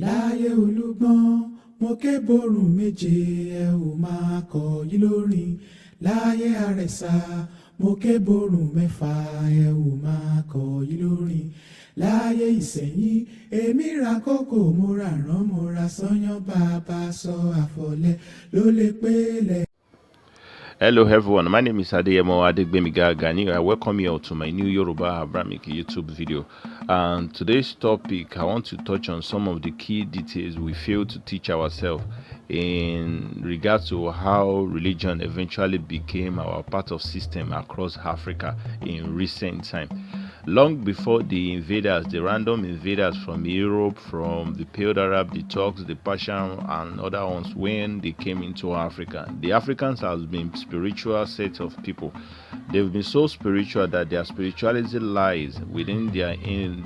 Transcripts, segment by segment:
láyé olúgbọ́n mo ké borùn méje ẹ ò máa kọ̀ yí lórin láyé àrẹ̀sà mo ké borùn mẹ́fà ẹ ò máa kọ̀ yí lórin láyé ìsẹ̀yìn èmi ra kókò mo ra rán mo ra sányán bàbá sọ àfọ̀lẹ́ ló lè pélé. Hello everyone, my name is Adeyemo Adegbemiga Gani. I welcome you all to my new Yoruba Abrahamic YouTube video. And today's topic, I want to touch on some of the key details we fail to teach ourselves in regards to how religion eventually became our part of system across Africa in recent time. Long before the invaders, the random invaders from Europe, from the Pale Arab, the Turks, the Persian, and other ones, when they came into Africa, the Africans has been spiritual set of people. They've been so spiritual that their spirituality lies within their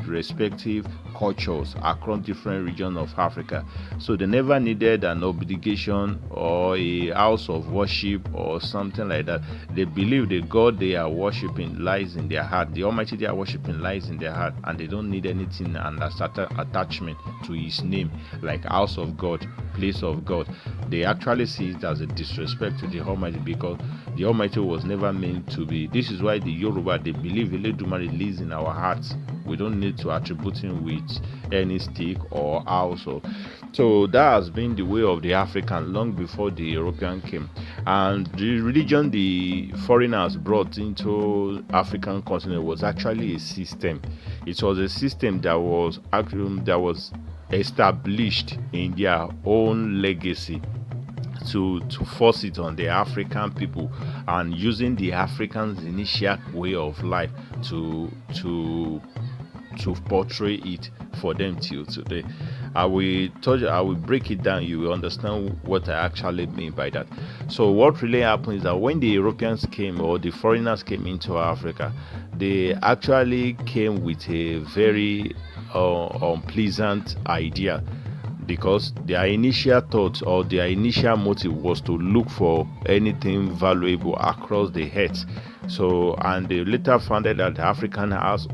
respective cultures across different regions of Africa. So they never needed an obligation or a house of worship or something like that. They believe the God they are worshiping lies in their heart. The Almighty they are worshiping lies in their heart, and they don't need anything and attachment to His name, like house of God, place of God. They actually see it as a disrespect to the Almighty, because the Almighty was never meant to be. This is why the Yoruba, they believe Eledumare lives in our hearts. We don't need to attribute Him with any stick or house. So that has been the way of the African long before the European came. And the religion the foreigners brought into African continent was actually a system. It was a system that was established in their own legacy to force it on the African people, and using the Africans' initial way of life to portray it for them till today. I will break it down. You will understand what I actually mean by that. So what really happened is that when the Europeans came, or the foreigners came into Africa, they actually came with a very unpleasant idea, because their initial thought or their initial motive was to look for anything valuable across the earth. So, and they later found out that the African has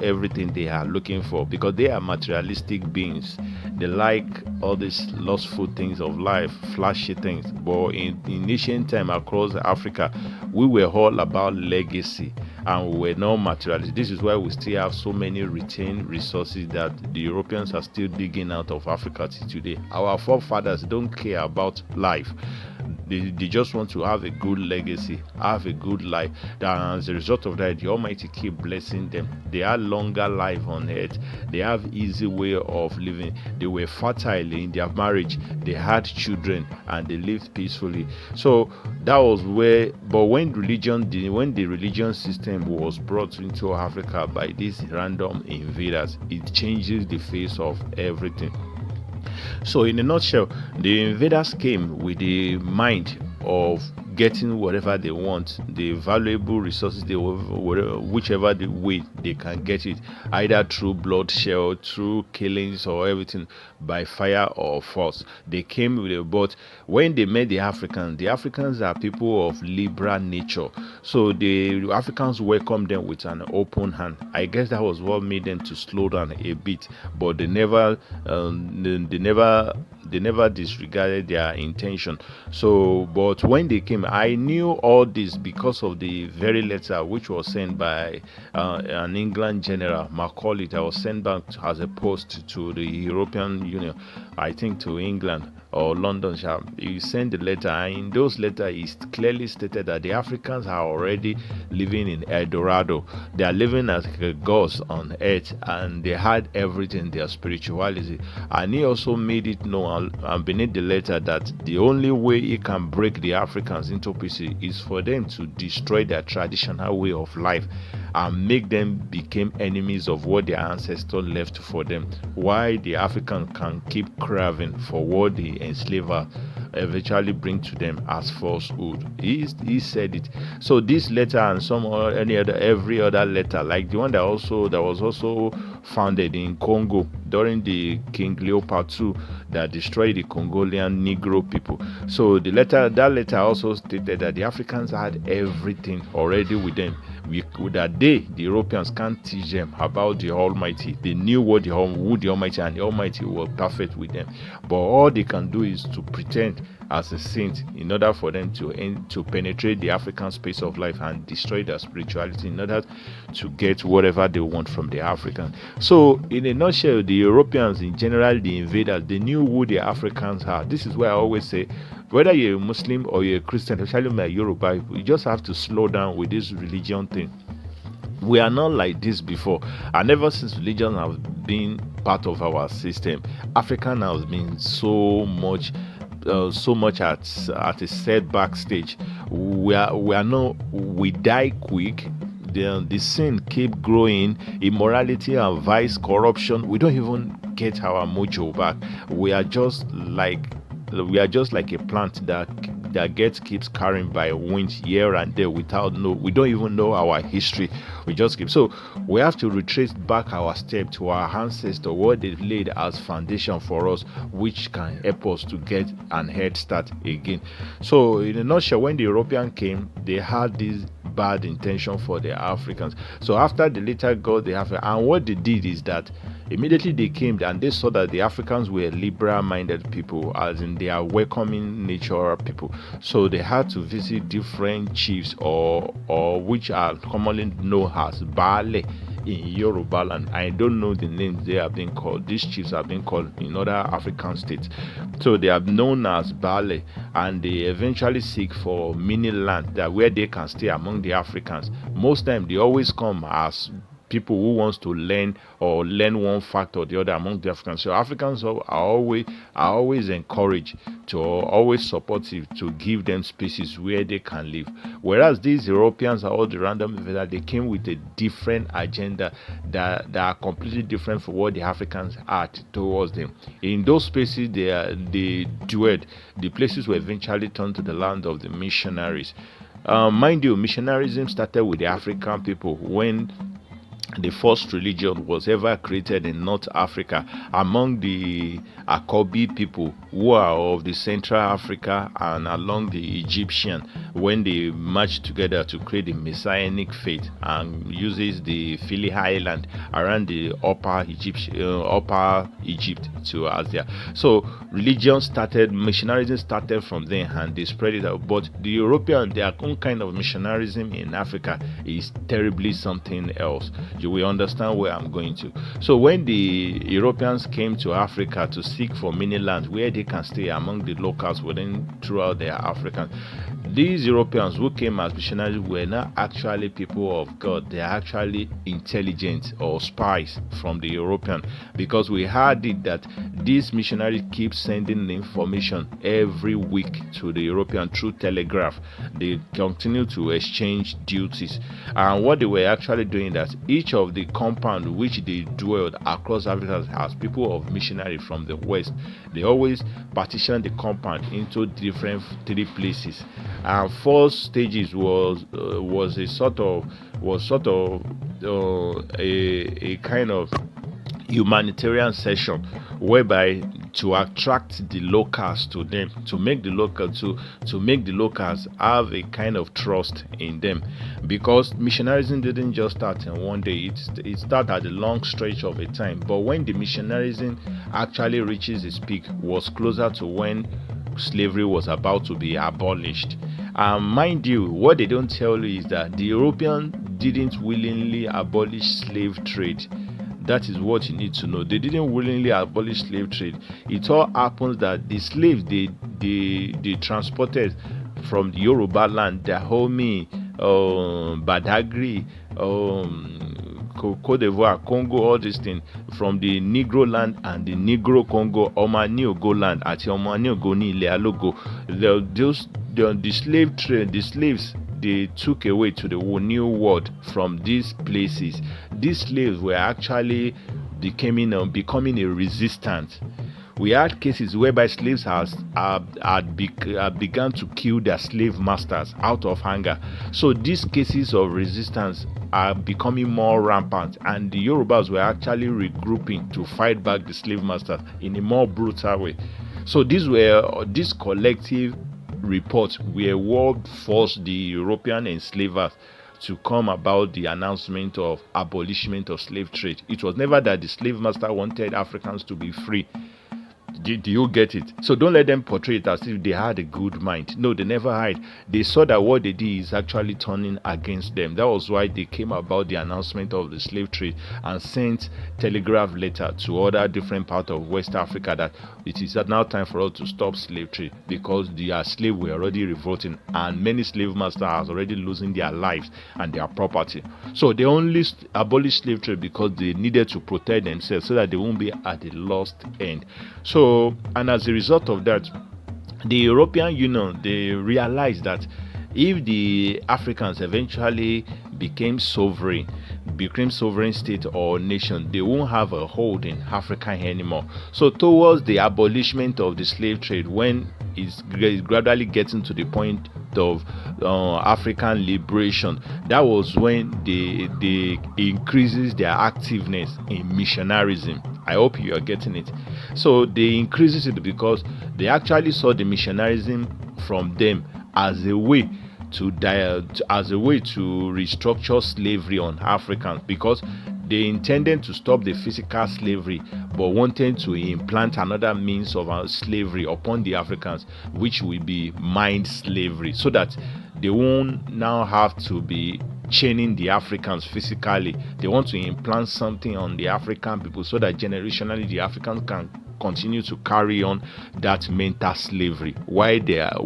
everything they are looking for, because they are materialistic beings. They like all these lustful things of life, flashy things. But in ancient time across Africa, we were all about legacy, and we were not materialistic. This is why we still have so many retained resources that the Europeans are still digging out of Africa today. Our forefathers don't care about life. They just want to have a good legacy, have a good life. And as a result of that, the Almighty keep blessing them. They had longer life on earth. They have easy way of living. They were fertile in their marriage. They had children, and they lived peacefully. So that was where. But when the religion system was brought into Africa by these random invaders, it changes the face of everything. So in a nutshell, the invaders came with the mind of getting whatever they want, the valuable resources, whichever the way they can get it, either through bloodshed, through killings, or everything by fire or force. They came with it. But when they met the Africans are people of liberal nature, so the Africans welcomed them with an open hand. I guess that was what made them to slow down a bit, but they never disregarded their intention. So, but when they came, I knew all this because of the very letter which was sent by an England general, Macaulay, that was sent back as a post to the European Union, I think to England or London. He sent the letter, and in those letters it clearly stated that the Africans are already living in El Dorado. They are living as gods on earth, and they had everything, their spirituality. And he also made it known, and beneath the letter, that the only way he can break the Africans into pieces is for them to destroy their traditional way of life and make them become enemies of what their ancestors left for them, why the African can keep craving for what the enslaver eventually bring to them as falsehood. He said it. So this letter and every other letter, like the one that was also founded in Congo during the King Leopold II that destroyed the Congolian Negro people. So that letter also stated that the Africans had everything already with them, that the Europeans can't teach them about the Almighty. They knew who the Almighty, and the Almighty was perfect with them. But all they can do is to pretend as a saint in order for them to penetrate the African space of life and destroy their spirituality in order to get whatever they want from the Africans. So in a nutshell, the Europeans in general, the invaders, they knew who the Africans are. This is why I always say, whether you're a Muslim or you're a Christian, especially my Yoruba, you just have to slow down with this religion thing. We are not like this before, and ever since religion has been part of our system, African has been so much at a setback stage. We die quick. The sin keep growing. Immorality and vice, corruption. We don't even get our mojo back. We are just like a plant that keeps carrying by wind here and there we don't even know our history. We just keep, so we have to retrace back our step to our ancestors, what they've laid as foundation for us, which can help us to get an head start again. So in a nutshell, when the European came, they had this bad intention for the Africans. So after they later got the African, and what they did is that immediately they came and they saw that the Africans were liberal-minded people, as in they are welcoming nature people. So they had to visit different chiefs, or which are commonly known as Baale in Yorubaland. I don't know the names they have been called. These chiefs have been called in other African states. So they are known as Baale, and they eventually seek for mini land that where they can stay among the Africans. Most time they always come as people who wants to learn one fact or the other among the Africans. So Africans are always encouraged, to always supportive, to give them spaces where they can live. Whereas these Europeans are all the random that they came with a different agenda that are completely different from what the Africans had towards them. In those spaces they dwelled. The places were eventually turned to the land of the missionaries. Mind you, missionarism started with the African people when the first religion was ever created in North Africa among the Akobi people, who are of the Central Africa and along the Egyptian, when they merged together to create the Messianic faith and uses the Phili Island around the upper Egypt to Asia. So missionarism started from there and they spread it out. But the European, their own kind of missionarism in Africa is terribly something else. You will understand where I'm going to. So when the Europeans came to Africa to seek for mini lands where they can stay among the locals throughout their Africans, these Europeans who came as missionaries were not actually people of God. They are actually intelligent or spies from the European, because we heard it that these missionaries keep sending information every week to the European through telegraph. They continue to exchange duties, and what they were actually doing, that each of the compound which they dwelled across Africa as people of missionary from the west, they always partitioned the compound into different 3 places. And 4 stages was a sort of a kind of humanitarian session, whereby to attract the locals to them, to make the locals have a kind of trust in them, because missionarism didn't just start in one day. It started at a long stretch of a time, but when the missionarism actually reaches its peak was closer to when slavery was about to be abolished. Mind you, what they don't tell you is that the Europeans didn't willingly abolish slave trade. That is what you need to know. They didn't willingly abolish slave trade. It all happens that the slaves they transported from the Yorubaland, Dahomey, Badagry, Cote d'Ivoire, Congo, all these things, from the Negro land and the Negro Congo, Omani Ogo land, àti Omani Ogo ní Ilẹ̀ Alógo. The slave trade, the slaves they took away to the New World from these places. These slaves were actually becoming a resistance. We had cases whereby slaves had begun to kill their slave masters out of anger. So these cases of resistance are becoming more rampant, and the Yorubas were actually regrouping to fight back the slave masters in a more brutal way. So these collective reports were what forced the European enslavers to come about the announcement of abolishment of slave trade. It was never that the slave master wanted Africans to be free. Do you get it? So don't let them portray it as if they had a good mind. No, they never had. They saw that what they did is actually turning against them. That was why they came about the announcement of the slave trade and sent telegraph letter to other different parts of West Africa that it is now time for us to stop slave trade, because their slaves were already revolting and many slave masters are already losing their lives and their property. So they only abolished slave trade because they needed to protect themselves so that they won't be at the lost end. So, and as a result of that, the European Union, they realized that if the Africans eventually became sovereign state or nation, they won't have a hold in Africa anymore. So towards the abolishment of the slave trade, when it's gradually getting to the point of African liberation, that was when they increases their activeness in missionarism. I hope you are getting it. So they increases it because they actually saw the missionarism from them as a way to restructure slavery on Africans, because they intended to stop the physical slavery but wanted to implant another means of slavery upon the Africans, which will be mind slavery, so that they won't now have to be chaining the Africans physically. They want to implant something on the African people so that generationally the Africans can continue to carry on that mental slavery. Why they have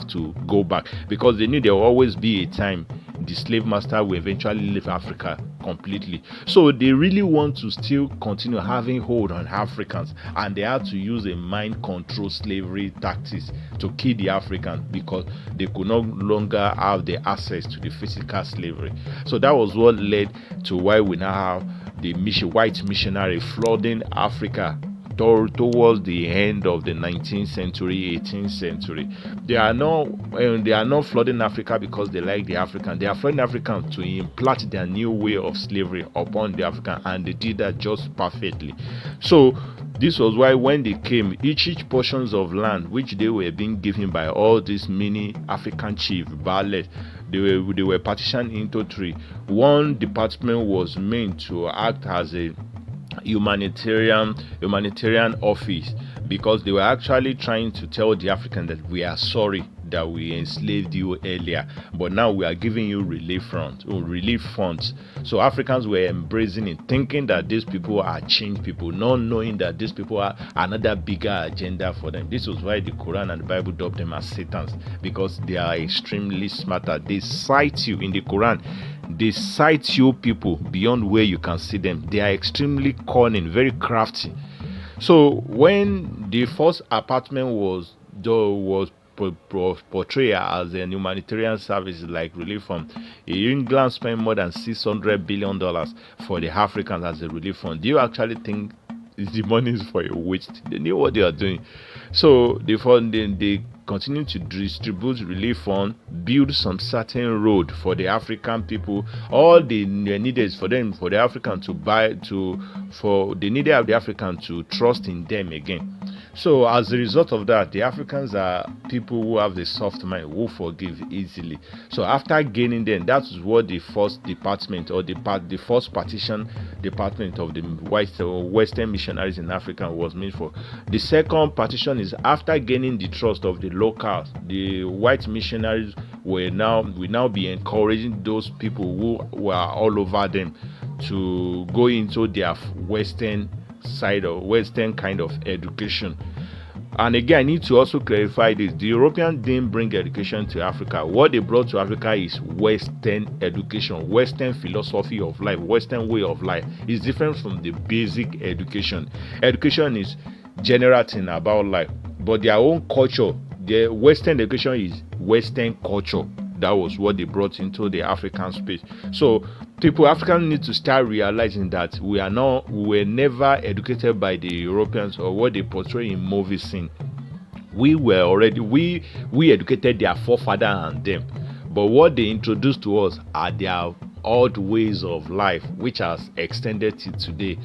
to go back, because they knew there will always be a time the slave master will eventually leave Africa completely. So they really want to still continue having hold on Africans, and they had to use a mind control slavery tactics to kill the Africans because they could no longer have the access to the physical slavery. So that was what led to why we now have the white missionary flooding Africa towards the end of the 19th century, 18th century. They are not flooding Africa because they like the African. They are flooding Africans to implant their new way of slavery upon the African, and they did that just perfectly. So this was why when they came, each portions of land which they were being given by all these mini African chiefs, battles, they were partitioned into three. One department was meant to act as a humanitarian office, because they were actually trying to tell the African that we are sorry that we enslaved you earlier, but now we are giving you relief funds. So Africans were embracing it, thinking that these people are changed people, not knowing that these people are another bigger agenda for them. This was why the Quran and the Bible dubbed them as Satans, because they are extremely smarter. They cite you in the Quran. They cite you people beyond where you can see them. They are extremely cunning, very crafty. So when the first apartment was portrayed as a humanitarian service like relief fund, England spent more than $600 billion for the Africans as a relief fund. Do you actually think the money is for a waste? They knew what they are doing. So they continue to distribute relief fund, build some certain road for the African people. All they needed for the African they needed the African to trust in them again. So as a result of that, the Africans are people who have the soft mind, who forgive easily. So after gaining them, that is what the first department, or the first partition department of the Western missionaries in Africa was made for. The second partition is after gaining the trust of the locals. The white missionaries will now be encouraging those people who were all over them to go into their Western side or Western kind of education. And again, I need to also clarify this: the Europeans didn't bring education to Africa. What they brought to Africa is Western education, Western philosophy of life, Western way of life. It's different from the basic education. Education is general thing about life, but their own culture, their Western education is Western culture. That was what they brought into the African space. So Africans need to start realizing that we were never educated by the Europeans or what they portray in movies scene. We educated their forefather and them, but what they introduced to us are their odd ways of life, which has extended to today.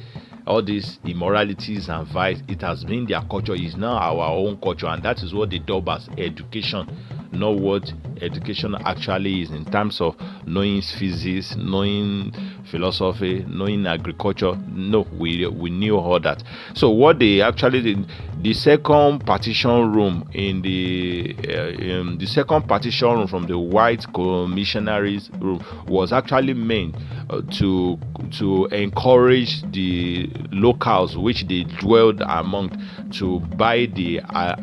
All these immoralities and vice, it has been their culture, is now our own culture, and that is what they dub as education, not what education actually is in terms of knowing physics, knowing philosophy, knowing agriculture. No, we knew all that. So what they actually did, the second partition room the second partition room from the white missionaries room was actually meant to encourage the locals which they dwelled among to buy the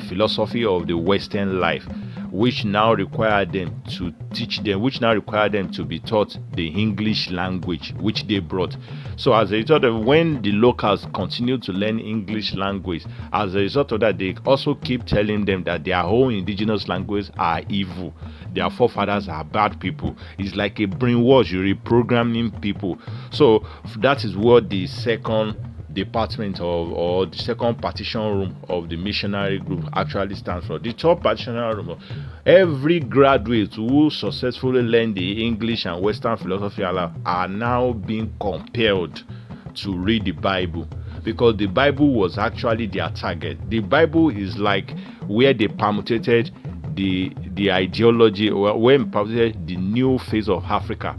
philosophy of the Western life, which now require them to teach them, which now require them to be taught the English language which they brought. So as a result of when the locals continue to learn English language, as a result of that, they also keep telling them that their own indigenous languages are evil. Their forefathers are bad people. It's like a brainwash, you're reprogramming people. So that is what the second department or the second partition room of the missionary group actually stands for. The third partition room, every graduate who successfully learn the English and Western philosophy are now being compelled to read the Bible, because the Bible was actually their target. The Bible is like where they permutated the ideology, or when permutated the new phase of Africa.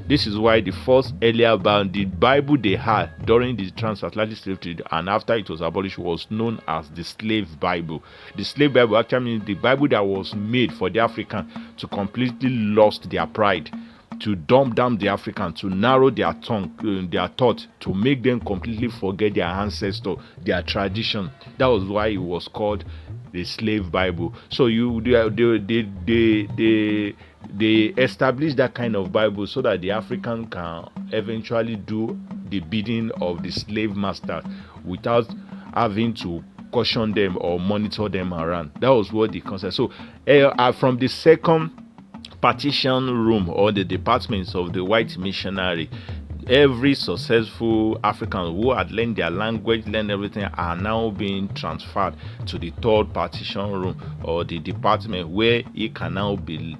This is why the first earlier bound, the Bible they had during the transatlantic slave trade and after it was abolished, was known as the slave Bible. The slave Bible actually means the Bible that was made for the African to completely lost their pride, to dumb down the African, to narrow their tongue, their thought, to make them completely forget their ancestor, their tradition. That was why it was called the slave Bible. So they established that kind of Bible so that the African can eventually do the bidding of the slave master without having to caution them or monitor them around. That was what the concept. So from the second partition room or the departments of the white missionary, every successful African who had learned their language, learned everything, are now being transferred to the third partition room or the department where he can now be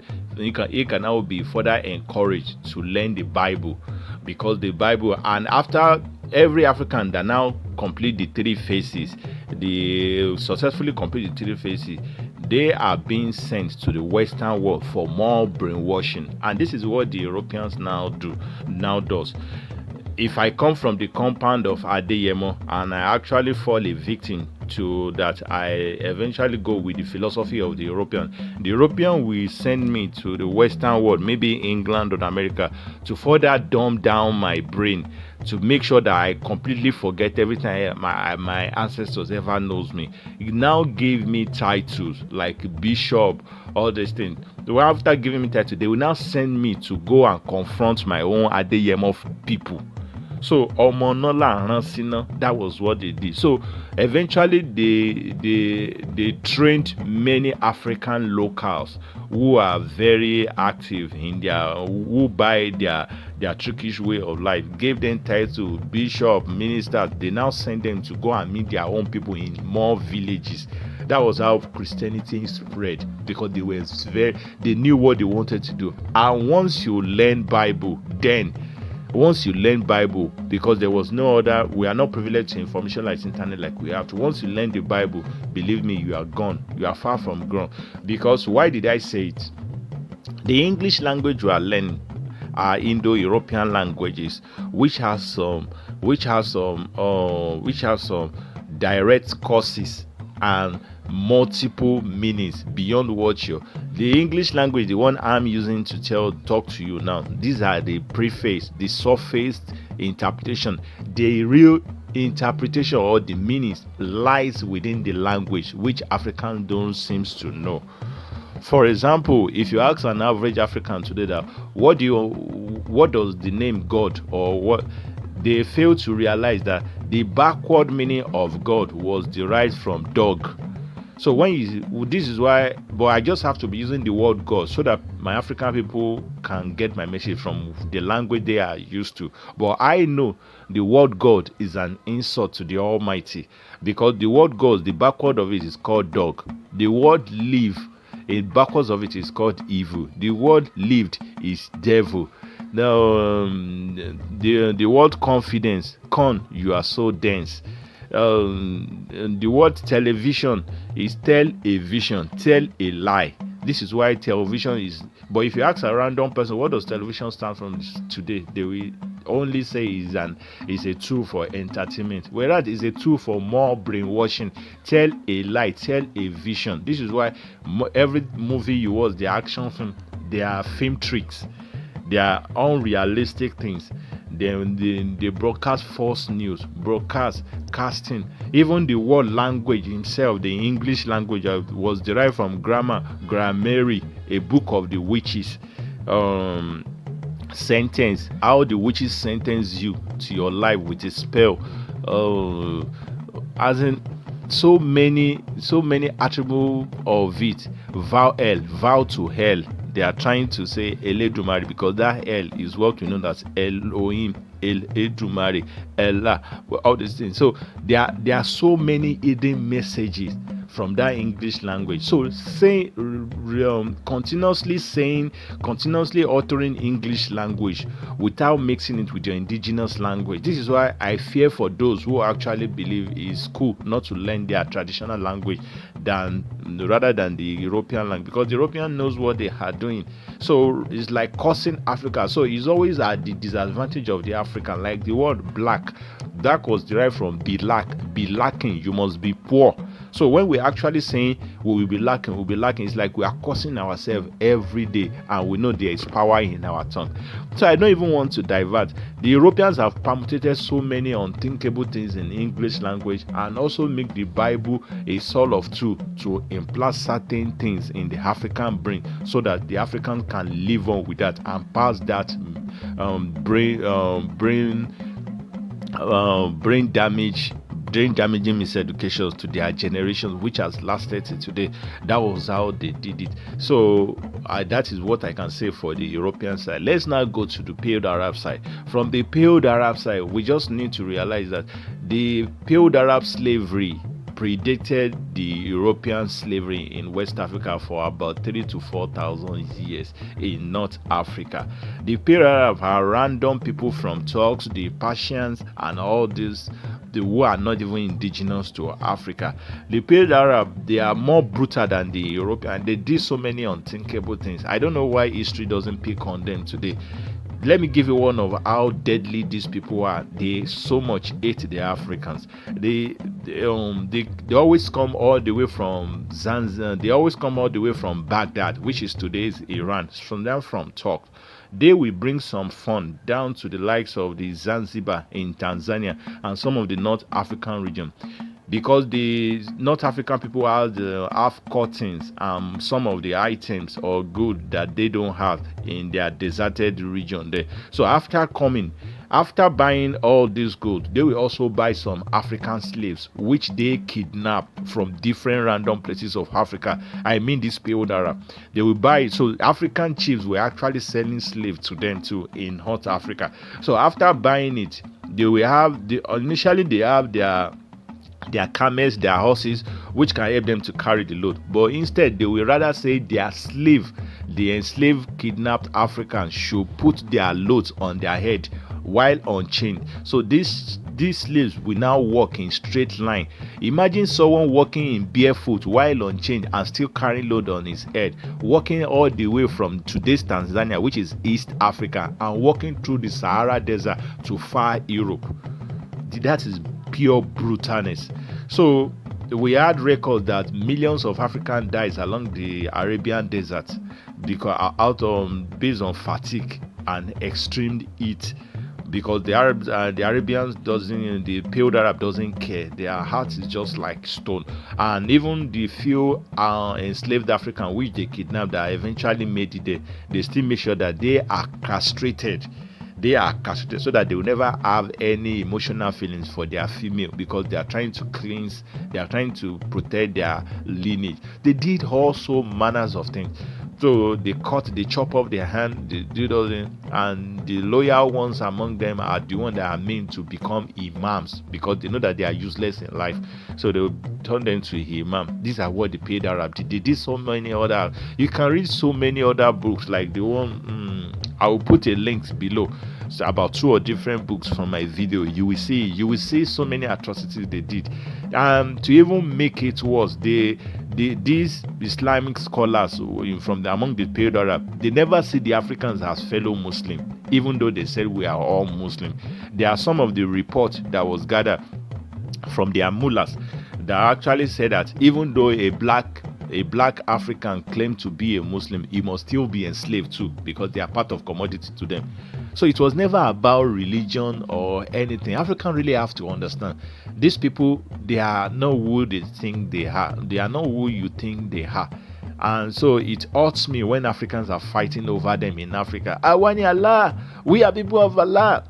further encouraged to learn the Bible, because the Bible, and after every African that now complete the three phases, they successfully complete the three phases, they are being sent to the Western world for more brainwashing. And this is what the Europeans now does. If I come from the compound of Adeyemo and I actually fall a victim to that, I eventually go with the philosophy of the European will send me to the Western world, maybe England or America, to further dumb down my brain, to make sure that I completely forget everything my ancestors ever knows me. It now gave me titles like bishop, all these things. After giving me title, they will now send me to go and confront my own Adeyemo people. So that was what they did. So eventually they trained many African locals who are very active in who by their trickish way of life, gave them title bishop, ministers. They now send them to go and meet their own people in more villages. That was how Christianity spread, because they knew what they wanted to do. And once you learn Bible, because there was no other, we are not privileged to information like internet like we have to. Once you learn the Bible, believe me, you are gone. You are far from gone. Because why did I say it? The English language we are learning are Indo-European languages, which has some direct causes and multiple meanings beyond what the English language, the one I'm using to talk to you now, these are the preface, the surface interpretation. The real interpretation or the meanings lies within the language, which Africans don't seem to know. For example, if you ask an average African today that what does the name God, or what, they fail to realize that the backward meaning of God was derived from dog. So this is why, but I just have to be using the word God so that my African people can get my message from the language they are used to. But I know the word God is an insult to the Almighty, because the word God, the backward of it is called dog. The word live, backwards of it is called evil. The word lived is devil. Now the word confidence, you are so dense. The word television is tell a vision, tell a lie. This is why television is. But if you ask a random person, what does television stand from today? They will only say is a tool for entertainment, whereas it's a tool for more brainwashing. Tell a lie, tell a vision. This is why every movie you watch, the action film, they are film tricks. They are unrealistic things. They broadcast false news, broadcast casting. Even the word language himself, the English language, was derived from grammary, a book of the witches. Sentence, how the witches sentence you to your life with a spell. As in, so many attributes of it. Vow to hell. They are trying to say Eledumare, because that hell is what we know as Elohim, Eledumare, Allah, all these things. So there are so many hidden messages from that English language. So continuously altering English language without mixing it with your indigenous language. This is why I fear for those who actually believe it's cool not to learn their traditional language rather than the European language, because the European knows what they are doing. So it's like cursing Africa. So it's always at the disadvantage of the African. Like the word black was derived from be lacking, you must be poor. So when we're actually saying we will be lacking, it's like we are cursing ourselves every day, and we know there is power in our tongue. So I don't even want to divert. The Europeans have permuted so many unthinkable things in English language, and also make the Bible a sort of tool to implant certain things in the African brain, so that the African can live on with that and pass that brain damaging miseducation to their generations, which has lasted till today. That was how they did it. So that is what I can say for the European side. Let's now go to the Pale Arab side. From the Pale Arab side, we just need to realize that the Pale Arab slavery predated the European slavery in West Africa for about 3,000 to 4,000 years in North Africa. The Pale Arab are random people from Turks, the Persians, and all these who are not even indigenous to Africa. The Pale Arab, they are more brutal than the European. They did so many unthinkable things. I don't know why history doesn't pick on them today. Let me give you one of how deadly these people are. They so much hate the Africans. They always come all the way from Zanzibar. They always come all the way from Baghdad, which is today's Iran. From Turk. They will bring some fun down to the likes of the Zanzibar in Tanzania and some of the North African region, because the North African people have cottons, some of the items or good that they don't have in their deserted region there. So after buying all this gold, they will also buy some African slaves, which they kidnap from different random places of Africa. I mean this Pale Arab. They will buy it. So African chiefs were actually selling slaves to them too in North Africa. So after buying it, they will have initially they have their camels, their horses, which can help them to carry the load. But instead, they will rather say the enslaved kidnapped Africans should put their loads on their head while on chain. So these slaves will now walk in straight line. Imagine someone walking in barefoot while on chain and still carrying load on his head, walking all the way from today's Tanzania, which is East Africa, and walking through the Sahara Desert to far Europe. That is pure brutalness. So we had records that millions of Africans died along the Arabian desert because based on fatigue and extreme heat, because the Arabians the Pale Arab doesn't care. Their heart is just like stone. And even the few enslaved Africans which they kidnapped that eventually made it there, they still make sure that they are castrated so that they will never have any emotional feelings for their female, because they are trying to cleanse, they are trying to protect their lineage. They did also manners of things. So they chop off their hand, they do those things, and the loyal ones among them are the ones that are meant to become imams, because they know that they are useless in life. So they will turn them to imam. These are what the Pale Arab did. They did so many other. You can read so many other books, like the one I will put a link below. about 2 or different books from my video, you will see so many atrocities they did. To even make it worse, these Islamic scholars from among the period Arab, they never see the Africans as fellow Muslim, even though they said we are all Muslim. There are some of the reports that was gathered from their mullahs that actually said that even though a black African claimed to be a Muslim, he must still be enslaved too, because they are part of commodity to them. So it was never about religion or anything. Africans really have to understand, these people, they are not who they think they are. They are not who you think they are. And so it hurts me when Africans are fighting over them in Africa. Awani Allah, we are people of Allah.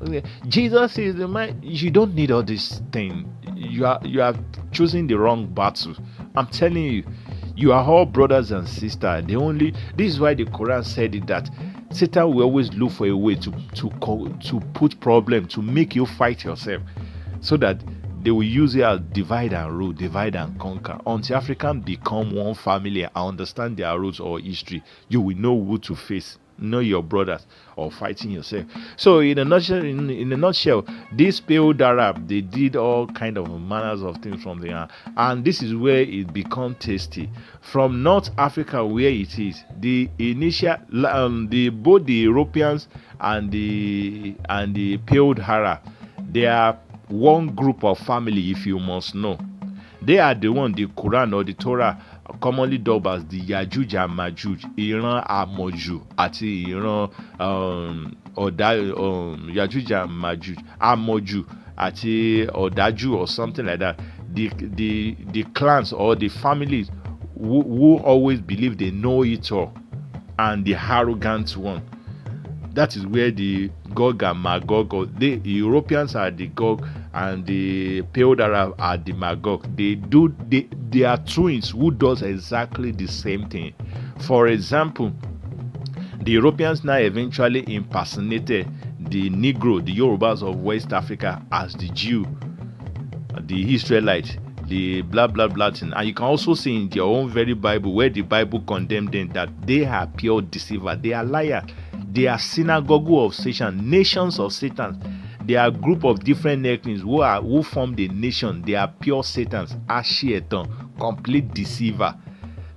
Jesus is the man. You don't need all this thing. You are choosing the wrong battle. I'm telling you, you are all brothers and sisters. This is why the Quran said it, that Satan will always look for a way to put problem, to make you fight yourself, so that they will use it as divide and rule, divide and conquer. Until Africans become one family and understand their roots or history, you will know who to face, know your brothers, or fighting yourself. So in a nutshell, this failed Arab, they did all kind of manners of things from there, and this is where it become tasty. From North Africa, where it is, the initial both the Europeans and the failed Arab, they are one group of family, if you must know. They are the one the Quran or the Torah commonly dubbed as the Yajuj and Majuj, ìran Àmọ̀jù àti ìran Yajuj and Majuj, Àmọ̀jù àti Ọ̀dájú, or something like that. The clans or the families who always believe they know it all, and the arrogant one. That is where the Gog and Magog, or the Europeans are the Gog and the Pale Arab are the Magog. They are twins who does exactly the same thing. For example, the Europeans now eventually impersonated the Negro, the Yorubas of West Africa, as the Jew, the Israelite, the blah blah blah thing. And you can also see in their own very Bible, where the Bible condemned them, that they are pure deceiver, they are liars. They are synagogue of Satan, nations of Satan. They are a group of different nations who form the nation. They are pure Satans, Ashieton, complete deceiver.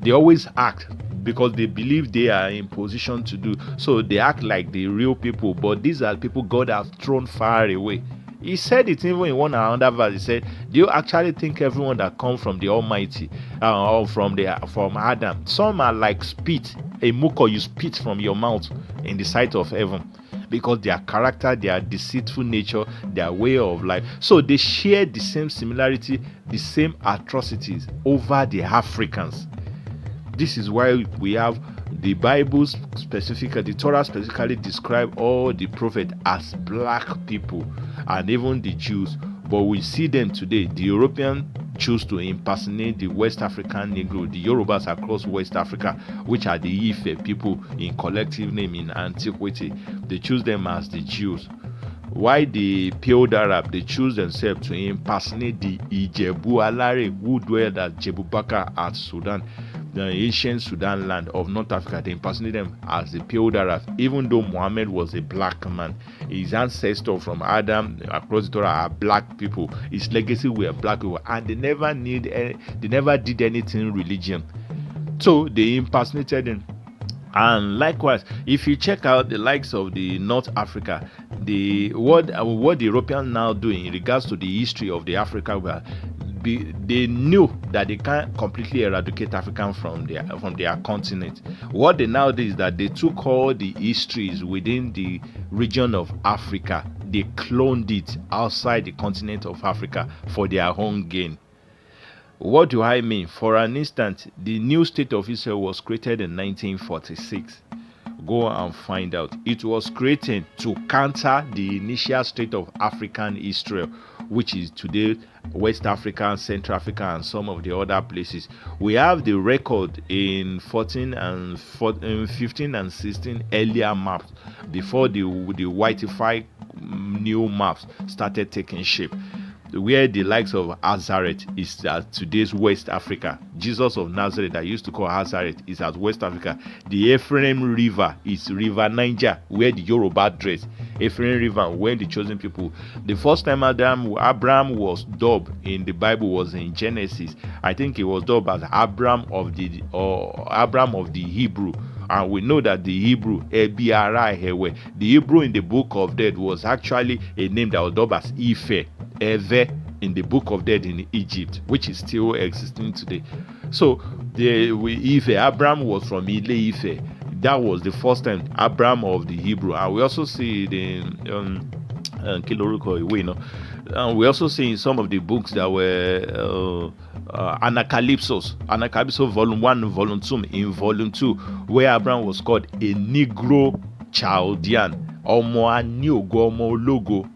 They always act because they believe they are in position to do. So they act like the real people, but these are people God has thrown far away. He said it even in one another verse. He said, "Do you actually think everyone that comes from the Almighty, or from Adam, some are like spit, a mucor you spit from your mouth in the sight of heaven?" Because their character, their deceitful nature, their way of life. So they share the same similarity, the same atrocities over the Africans. This is why we have the Bible specifically, the Torah specifically describe all the prophets as black people, and even the Jews. But we see them today. The Europeans choose to impersonate the West African Negro, the Yorubas across West Africa, which are the Ife people in collective name in antiquity. They choose them as the Jews. Why the Pale Arab, they choose themselves to impersonate the Ijebu Alare, who dwelled at Jebubaka at Sudan, the ancient Sudan land of North Africa. They impersonate them as the Pale Arab, even though Muhammad was a black man. His ancestors from Adam across the Torah are black people. His legacy were black people, and they never did anything religion. So they impersonated them. And likewise, if you check out the likes of the North Africa, what the Europeans now do in regards to the history of the Africa, where they knew that they can't completely eradicate Africans from their continent. What they now did is that they took all the histories within the region of Africa, they cloned it outside the continent of Africa for their own gain. What do I mean? For an instant, the new state of Israel was created in 1946. Go and find out. It was created to counter the initial state of African Israel, which is today West Africa, Central Africa, and some of the other places. We have the record in 15 and 16 earlier maps before the whitified new maps started taking shape. where the likes of Nazareth is at today's West Africa. Jesus of Nazareth, that used to call Nazareth, is at West Africa. The Ephraim River is River Niger, where the Yoruba dress. Ephraim River, where the chosen people. The first time Abraham was dubbed in the Bible was in Genesis. I think he was dubbed as Abraham of the Hebrew. And we know that the Hebrew, the Hebrew in the book of Dead was actually a name that was dubbed as Ife, Eve, in the book of Dead in Egypt, which is still existing today. So Abraham was from Ile Ife. That was the first time Abraham of the Hebrew. And we also see the we also see in some of the books that were Anacalypsos volume 1, volume 2, in volume 2, where Abraham was called a Negro Chaldean, ọmọ Aniogo, ọmọ ológo,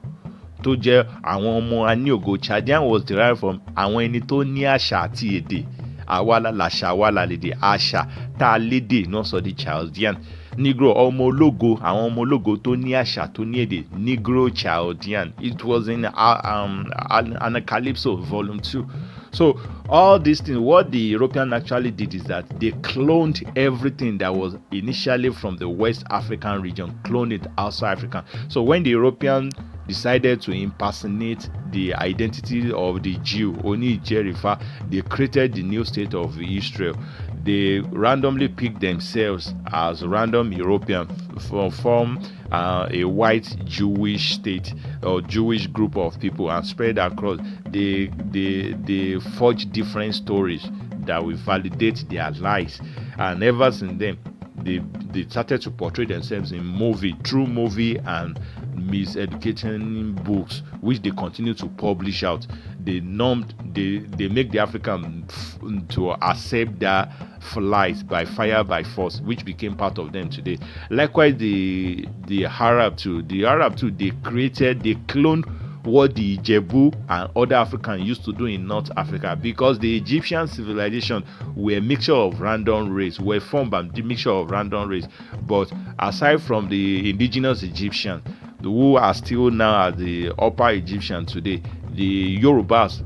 tó jẹ́ àwọn ọmọ Aniogo. Chaldean was derived from àwọn ẹni tó ní àṣà àti èdè. Àwa làṣà, àwa làlédè, àṣà tá a lédè náà sọ di Chaldean. Negro, ọmọ ológo, àwọn ọmọ ológo tó ní àṣà tó ní èdè, Negro Chaldean. It was in Anacalypso volume 2. So all these things, what the European actually did is that they cloned everything that was initially from the West African region, cloned it outside Africa. So when the European decided to impersonate the identity of the Jew, Oni Jerifa, they created the new state of Israel. They randomly picked themselves as random European from a white Jewish state or Jewish group of people and spread across. They forged different stories that will validate their lies, and ever since then they started to portray themselves in through movie and miseducating books, which they continue to publish out. They make the African to accept their lies by fire, by force, which became part of them today. Likewise, the Arab too, they cloned what the Ijebu and other Africans used to do in North Africa, because the Egyptian civilization were a mixture of random race, were formed by the mixture of random race. But aside from the indigenous Egyptians, who are still now at the upper Egyptian today, the Yorubas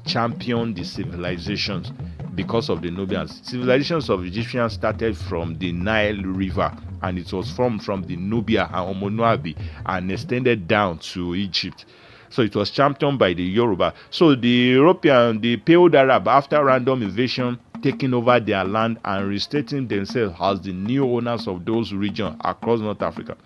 championed the civilizations because of the Nubians. Civilizations of Egyptians started from the Nile River, and it was formed from the Nubia and Omonuabi and extended down to Egypt. So it was championed by the Yoruba. So the Pale Arab, after random invasion, taking over their land and restating themselves as the new owners of those regions across North Africa,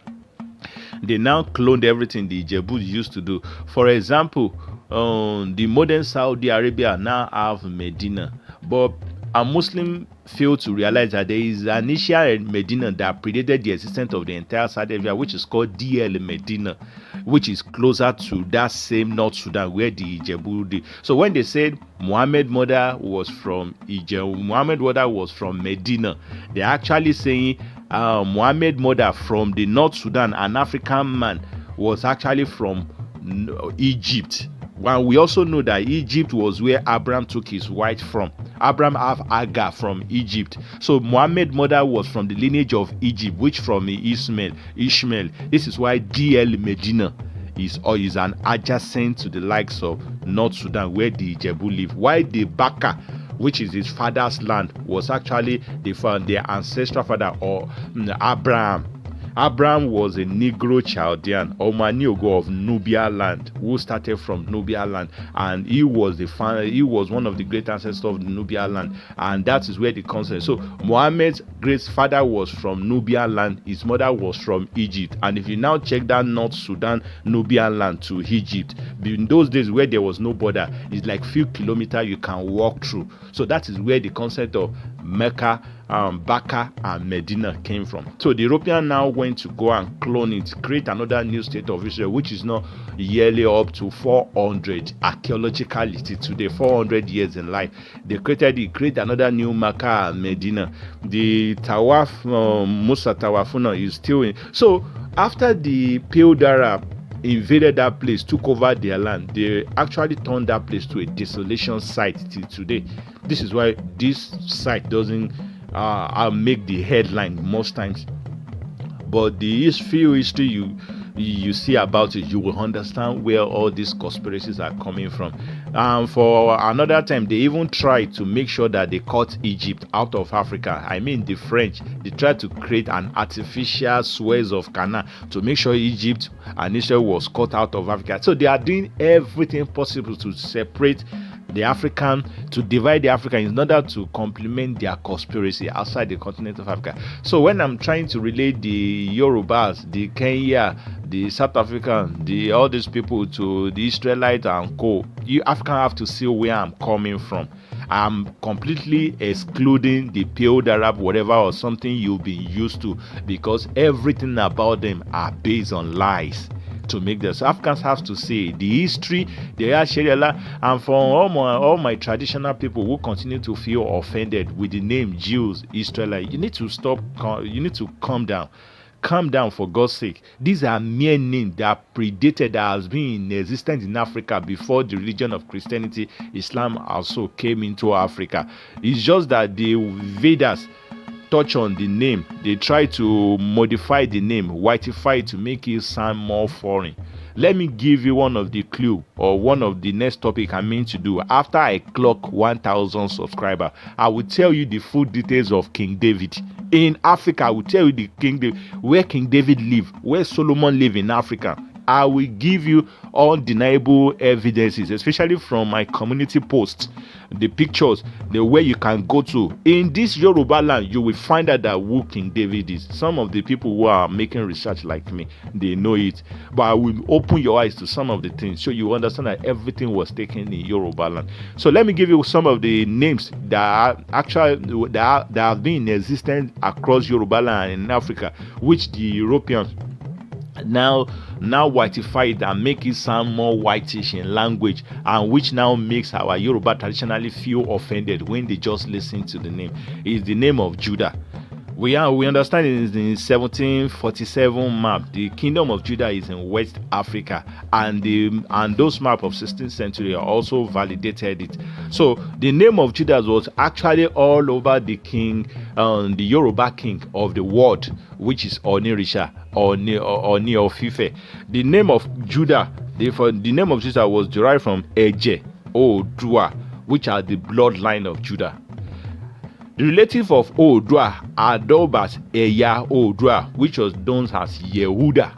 they now cloned everything the Ijebu used to do. For example, the modern Saudi Arabia now have Medina, but a Muslim failed to realize that there is an initial Medina that predated the existence of the entire Saudi Arabia, which is called DL Medina, which is closer to that same North Sudan where the Ijebu did. So when they said Muhammad mother was from Medina, they're actually saying Muhammad mother from the North Sudan, an African man, was actually from Egypt. Well, we also know that Egypt was where Abraham took his wife from. Abraham have Agar from Egypt. So Muhammad mother was from the lineage of Egypt, which from Ishmael. This is why DL Medina is an adjacent to the likes of North Sudan, where the Ijebu live. While the Baka, which is his father's land, was actually their ancestral father, or Abraham. Abraham was a Negro Chaldean, or Maniogo of Nubia land, who started from Nubia land, and he was one of the great ancestors of the Nubia land, and that is where the concept. So Muhammad's great father was from Nubia land, his mother was from Egypt, and if you now check that North Sudan Nubia land to Egypt, in those days where there was no border, it's like few kilometers you can walk through. So that is where the concept of Mecca, Baka and Medina came from. So the European now went to go and clone it, create another new state of Israel, which is now yearly up to 400 archaeologically today, 400 years in life. They create another new Mecca and Medina. The Tawaf, Musa Tawafuna is still in. So after the Pale Arab invaded that place, took over their land, they actually turned that place to a desolation site till today. This is why this site doesn't make the headline most times. But the history you see about it, you will understand where all these conspiracies are coming from. For another time, they even tried to make sure that they cut Egypt out of Africa. I mean, the French, they tried to create an artificial Suez of Canal to make sure Egypt and Israel was cut out of Africa. So they are doing everything possible to separate the African, to divide the African in order to complement their conspiracy outside the continent of Africa. So when I'm trying to relate the Yorubas, the Kenya, the South African, all these people to the Israelite and co, you African have to see where I'm coming from. I'm completely excluding the pale Arab, whatever, or something you've been used to, because everything about them are based on lies. To make this, Africans have to see the history, the Sharia, and for all my traditional people who continue to feel offended with the name Jews, Israelite, you need to stop. You need to calm down. Calm down, for God's sake. These are mere names that predated, that has been in existence in Africa before the religion of Christianity, Islam also came into Africa. It's just that the Vedas touch on the name. They try to modify the name, whiteify it to make it sound more foreign. Let me give you one of the clue, or one of the next topic I mean to do. After I clock 1,000 subscribers, I will tell you the full details of King David. In Africa, I will tell you the where King David lived, where Solomon lived in Africa. I will give you undeniable evidences, especially from my community posts, the pictures, the way you can go to. In this Yorubaland, you will find out that who King David is. Some of the people who are making research like me, they know it. But I will open your eyes to some of the things so you understand that everything was taken in Yorubaland. So let me give you some of the names that are actually that have been in existence across Yorubaland and in Africa, which the Europeans now whitify it and make it sound more whitish in language, and which now makes our Yoruba traditionally feel offended when they just listen to the name. Is the name of Judah. We understand it is in 1747 map. The kingdom of Judah is in West Africa, and those map of 16th century also validated it. So the name of Judah was actually all over the king, the Yoruba king of the world, which is Onirisha or Oni of Ife. The name of Judah, the name of Judah was derived from Eje Oodua, which are the bloodline of Judah. The relative of Oodua are dubbed as Eya Oodua, which was known as Yehuda.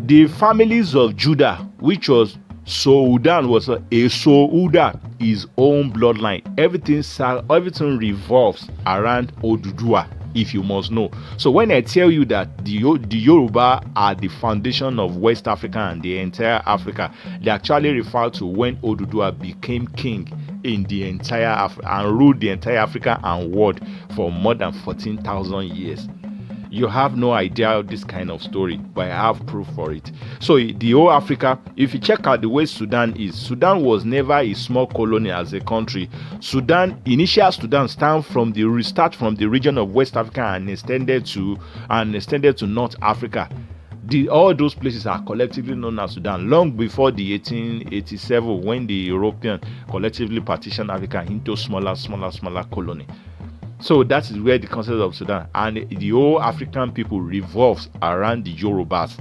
The families of Judah, which was Soudan, was a Souda, his own bloodline. Everything revolves around Odudua, if you must know. So when I tell you that the Yoruba are the foundation of West Africa and the entire Africa, they actually refer to when Odudua became king in the entire and ruled the entire Africa and world for more than 14,000 years. You have no idea this kind of story, but I have proof for it. So the whole Africa, if you check out the way Sudan is, Sudan was never a small colony as a country. Initial Sudan start from the region of West Africa and extended to North Africa. All those places are collectively known as Sudan, long before the 1887, when the European collectively partitioned Africa into smaller colony. So that is where the concept of Sudan and the whole African people revolves around the Yorubas.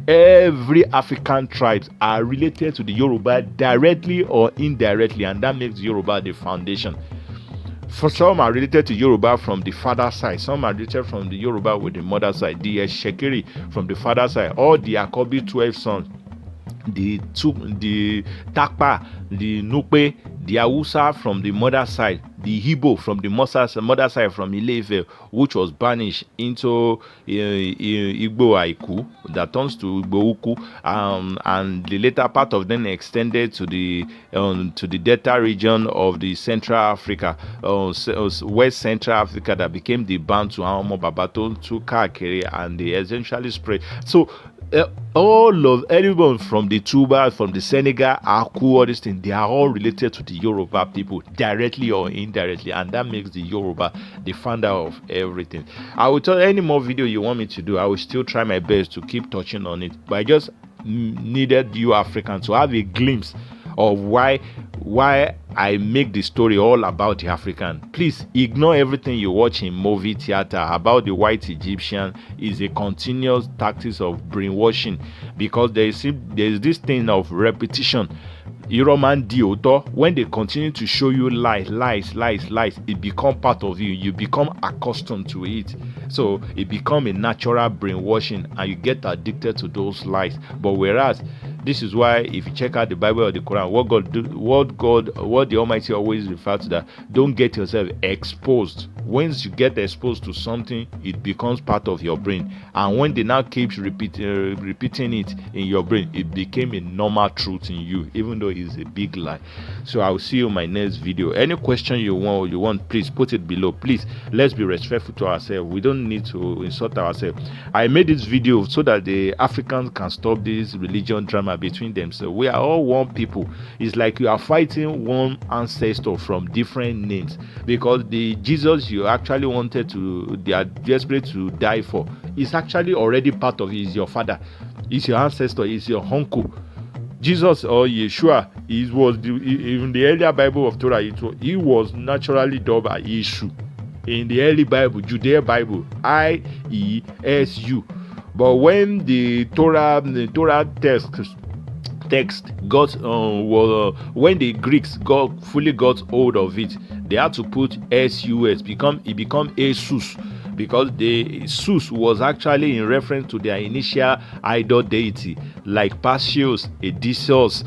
Every African tribes are related to the Yoruba directly or indirectly, and that makes Yoruba the foundation. For some are related to Yoruba from the father side, some are related from the Yoruba with the mother side. The Shekiri from the father side, all the Akobi 12 sons, the Takpa, the Nupe, the Hausa from the mother side, the Igbo from the mother side from Ile-Ife, which was banished into Igbo Aiku, that turns to Igbo Uku, and the later part of them extended to the delta region of the Central Africa, West Central Africa, that became the Bantu, Aomo, Babaton, Tukakere, and they essentially spread. So everyone from the Tuba, from the Senegal, Aku, all these things, they are all related to the Yoruba people, directly or indirectly, and that makes the Yoruba the founder of everything. I will tell any more video you want me to do, I will still try my best to keep touching on it, but I just needed you Africans to have a glimpse of why I make the story all about the African. Please ignore everything you watch in movie theater about the white Egyptian. Is a continuous tactics of brainwashing, because there is this thing of repetition. Iroman Dioto, when they continue to show you lies, it become part of you. You become accustomed to it. So it become a natural brainwashing, and you get addicted to those lies. But whereas this is why, if you check out the Bible or the Quran, what the Almighty always refers to, that don't get yourself exposed. Once you get exposed to something, it becomes part of your brain, and when they now keep repeating it in your brain, it became a normal truth in you, even though it's a big lie. So I'll see you in my next video. Any question you want, please put it below. Please, let's be respectful to ourselves. We don't need to insult ourselves. I made this video so that the Africans can stop this religion drama between themselves. We are all one people. It's like you are fighting one ancestor from different names, because the Jesus you actually they are desperate to die for, is actually already part of you. Is your father, is your ancestor, is your uncle. Jesus or Yeshua, in the earlier Bible of Torah, he was naturally dubbed by Yeshu. In the early Bible, Judea Bible, IESU. But when the Torah text got when the Greeks fully got hold of it, they had to put SUS. It become ASUS, because the Sus was actually in reference to their initial idol deity, like Perseus, Odysseus,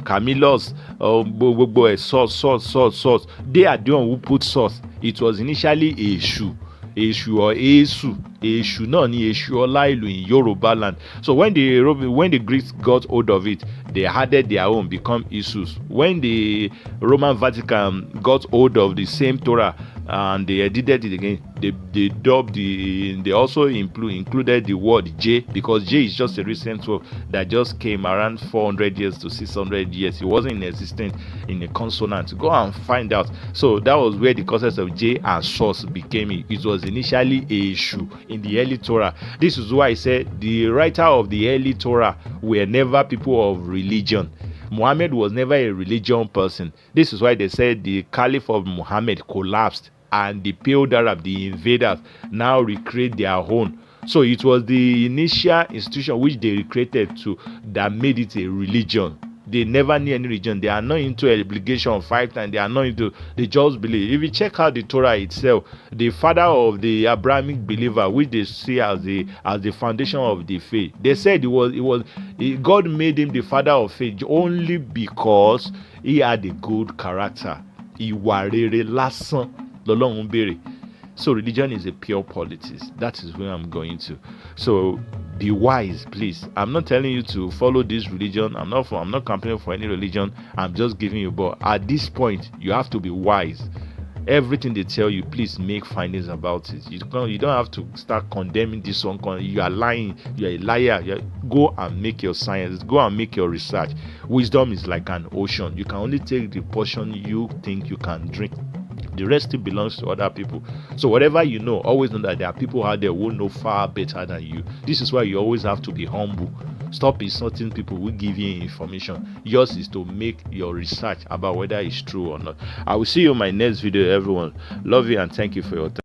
Camillus, source. They are the one who put source. It was initially Eshu or Esu. Eshu náà ni Eshu Ọláìlú in Yorubaland. So when the Greeks got hold of it, they added their own, become Isus. When the Roman Vatican got hold of the same Torah and they edited it again, they also included the word J, because J is just a recent word that just came around 400 years to 600 years. It wasn't in existence in a consonant. Go and find out. So that was where the concept of J and source became it. It was initially a issue in the early Torah. This is why I said the writer of the early Torah were never people of religion. Muhammad was never a religion person. This is why they said the Caliph of Muhammad collapsed, and the Pale Arab, the invaders, now recreate their own. So it was the initial institution which they recreated that made it a religion. They never knew any religion. They are not into obligation 5 times. They are not into. They just believe. If you check out the Torah itself, the father of the Abrahamic believer, which they see as the foundation of the faith, they said God made him the father of faith only because he had a good character. Ìwà rere lásán lọ́lọ́run béèrè. So religion is a pure politics. That is where I'm going to. So be wise, please. I'm not telling you to follow this religion. I'm not campaigning for any religion. I'm just giving you. But at this point, you have to be wise. Everything they tell you, please make findings about it. You don't have to start condemning this one. You are lying. You are a liar. Go and make your science. Go and make your research. Wisdom is like an ocean. You can only take the portion you think you can drink. The rest still belongs to other people. So whatever you know, always know that there are people out there who know far better than you. This is why you always have to be humble. Stop insulting people who give you information. Yours is to make your research about whether it's true or not. I will see you in my next video, everyone. Love you and thank you for your time.